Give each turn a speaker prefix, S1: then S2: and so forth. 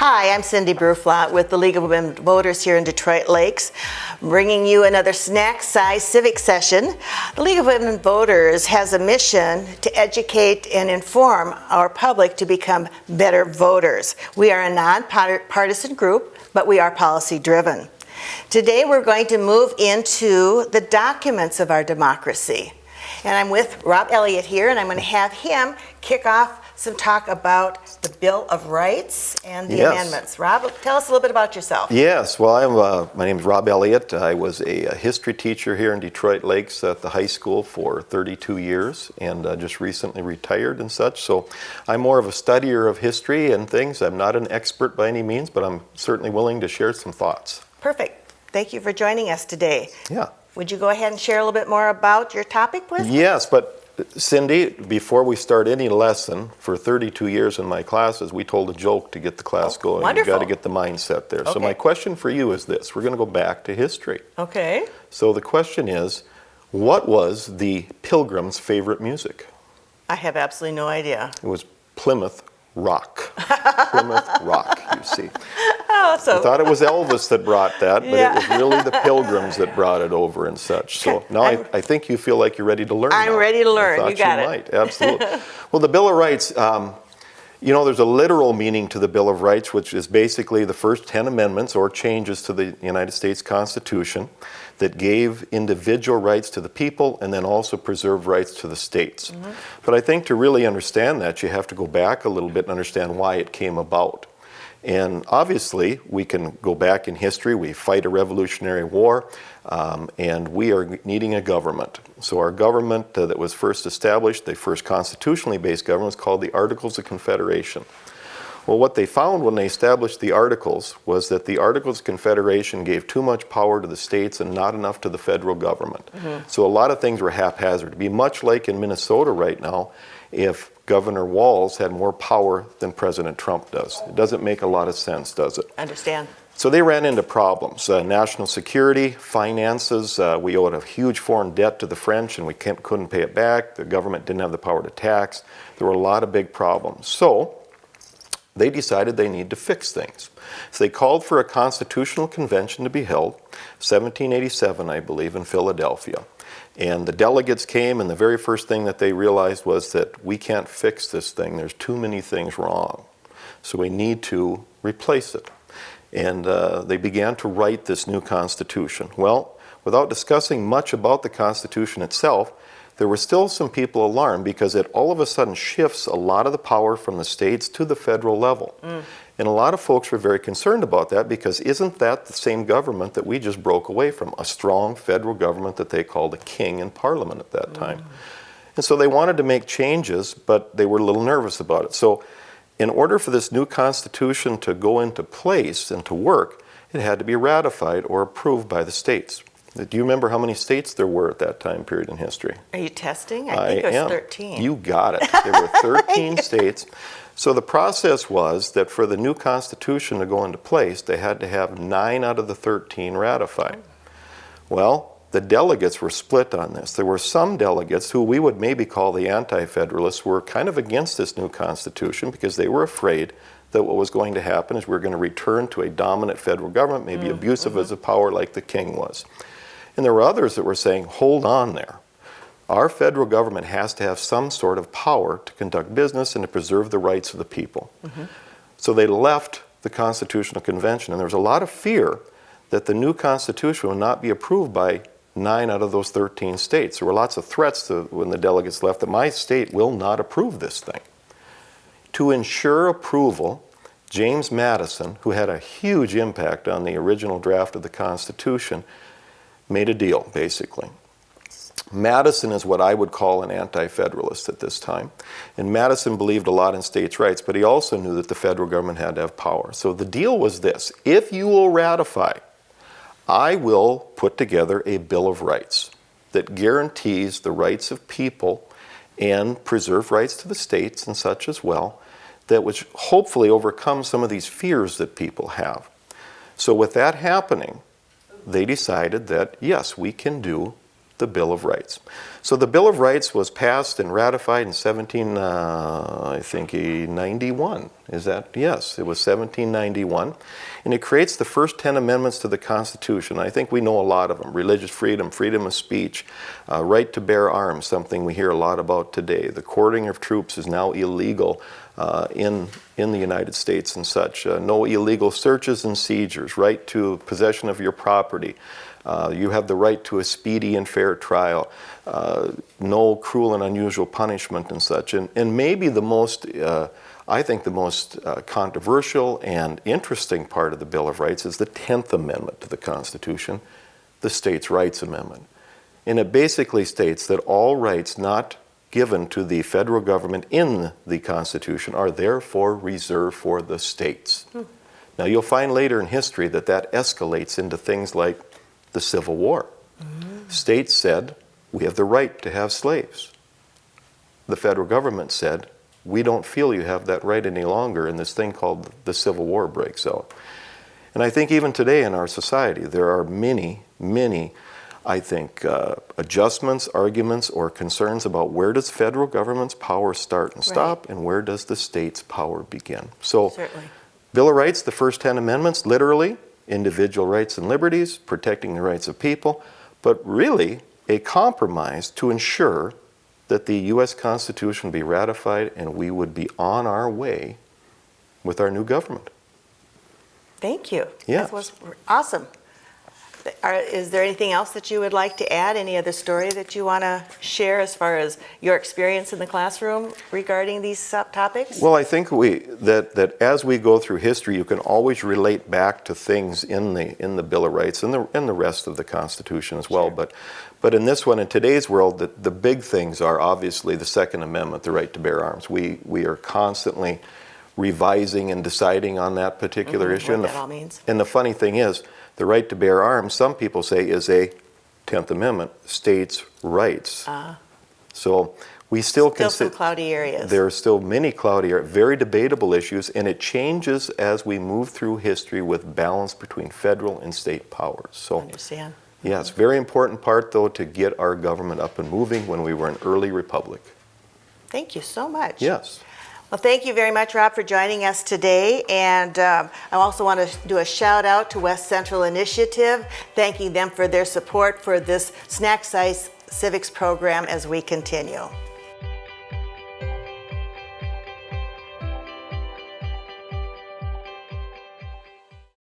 S1: Hi, I'm Cindy Bruflot with the League of Women Voters here in Detroit Lakes, bringing you another snack-sized civic session. The League of Women Voters has a mission to educate and inform our public to become better voters. We are a non-partisan group, but we are policy-driven. Today we're going to move into the documents of our democracy. And I'm with Rob Ullyot here, and I'm going to have him kick off some talk about the Bill of Rights and the amendments. Rob, tell us a little bit about yourself.
S2: Yes, well, my name is Rob Ullyot. I was a history teacher here in Detroit Lakes at the high school for 32 years and just recently retired and such. So I'm more of a studier of history and things. I'm not an expert by any means, but I'm certainly willing to share some thoughts.
S1: Perfect. Thank you for joining us today.
S2: Yeah.
S1: Would you go ahead and share a little bit more about your topic with us?
S2: Yes, but Cindy, before we start any lesson, for 32 years in my classes, we told a joke to get the class going.
S1: Wonderful.
S2: You've got to get the mindset there.
S1: Okay.
S2: So my question for you is this. We're going to go back to history.
S1: Okay.
S2: So the question is, what was the Pilgrims' favorite music?
S1: I have absolutely no idea.
S2: It was Plymouth Rock. Plymouth Rock, you see.
S1: Oh, so
S2: I thought it was Elvis that brought that, but it was really the Pilgrims that brought it over and such. So now I think you feel like you're ready to learn.
S1: I'm ready to learn.
S2: I
S1: You got it.
S2: might. Absolutely. Well, the Bill of Rights, there's a literal meaning to the Bill of Rights, which is basically the first 10 amendments or changes to the United States Constitution that gave individual rights to the people and then also preserved rights to the states. Mm-hmm. But I think to really understand that, you have to go back a little bit and understand why it came about. And obviously, we can go back in history. We fight a Revolutionary War, and we are needing a government. So our government that was first established, the first constitutionally based government, was called the Articles of Confederation. Well, what they found when they established the Articles was that the Articles of Confederation gave too much power to the states and not enough to the federal government. Mm-hmm. So a lot of things were haphazard. It'd be much like in Minnesota right now if Governor Walz had more power than President Trump does. It doesn't make a lot of sense, does it?
S1: Understand.
S2: So they ran into problems. National security, finances, we owed a huge foreign debt to the French and we couldn't pay it back. The government didn't have the power to tax. There were a lot of big problems. So they decided they need to fix things. So they called for a constitutional convention to be held, 1787, I believe, in Philadelphia. And the delegates came, and the very first thing that they realized was that we can't fix this thing. There's too many things wrong. So we need to replace it. And they began to write this new Constitution. Well, without discussing much about the Constitution itself, there were still some people alarmed because it all of a sudden shifts a lot of the power from the states to the federal level. And a lot of folks were very concerned about that because isn't that the same government that we just broke away from? A strong federal government that they called a king and parliament at that time. And so they wanted to make changes, but they were a little nervous about it. So in order for this new Constitution to go into place and to work, it had to be ratified or approved by the states. Do you remember how many states there were at that time period in history?
S1: Are you testing? I think it was 13.
S2: You got it. There were 13 states. So the process was that for the new Constitution to go into place, they had to have 9 out of the 13 ratified. Well, the delegates were split on this. There were some delegates who we would maybe call the anti-federalists who were kind of against this new Constitution because they were afraid that what was going to happen is we're going to return to a dominant federal government, maybe abusive as a power like the king was. And there were others that were saying, hold on there. Our federal government has to have some sort of power to conduct business and to preserve the rights of the people. So they left the Constitutional Convention, and there was a lot of fear that the new Constitution would not be approved by 9 out of those 13 states. There were lots of threats when the delegates left that my state will not approve this thing. To ensure approval, James Madison, who had a huge impact on the original draft of the Constitution, made a deal, basically. Madison is what I would call an anti-federalist at this time. And Madison believed a lot in states' rights, but he also knew that the federal government had to have power. So the deal was this: if you will ratify, I will put together a Bill of Rights that guarantees the rights of people and preserve rights to the states and such as well, that which hopefully overcome some of these fears that people have. So with that happening, they decided that, yes, we can do the Bill of Rights. So the Bill of Rights was passed and ratified in 1791. Is that? Yes, it was 1791. And it creates the first 10 amendments to the Constitution. I think we know a lot of them. Religious freedom, freedom of speech, right to bear arms, something we hear a lot about today. The quartering of troops is now illegal in the United States and such. No illegal searches and seizures, right to possession of your property. You have the right to a speedy and fair trial, no cruel and unusual punishment and such. And maybe the most, I think the most controversial and interesting part of the Bill of Rights is the 10th Amendment to the Constitution, the States' Rights Amendment. And it basically states that all rights not given to the federal government in the Constitution are therefore reserved for the states. Now you'll find later in history that that escalates into things like the Civil War. States said, we have the right to have slaves. The federal government said, we don't feel you have that right any longer, and this thing called the Civil War breaks out. And I think even today in our society, there are many, I think, adjustments, arguments, or concerns about where does federal government's power start and stop, and where does the state's power begin. So,
S1: Certainly.
S2: Bill of Rights, the first 10 amendments, literally, individual rights and liberties, protecting the rights of people, but really a compromise to ensure that the U.S. Constitution be ratified and we would be on our way with our new government.
S1: Thank you.
S2: Yes.
S1: That was awesome. Is there anything else that you would like to add? Any other story that you want to share as far as your experience in the classroom regarding these topics?
S2: Well, I think that as we go through history, you can always relate back to things in the Bill of Rights and the rest of the Constitution as well.
S1: Sure.
S2: But in this one, in today's world, the big things are obviously the Second Amendment, the right to bear arms. We are constantly revising and deciding on that particular issue.
S1: What that all means.
S2: And the funny thing is, the right to bear arms, some people say, is a 10th Amendment, states' rights. So we still
S1: Still some
S2: consider
S1: cloudy areas.
S2: there are still many cloudy, very debatable issues, and it changes as we move through history with balance between federal and state powers. So,
S1: Understand.
S2: yeah, it's a very important part, though, to get our government up and moving when we were an early republic.
S1: Thank you so much.
S2: Yes.
S1: Well, thank you very much, Rob, for joining us today. And I also want to do a shout out to West Central Initiative, thanking them for their support for this snack size civics program as we continue.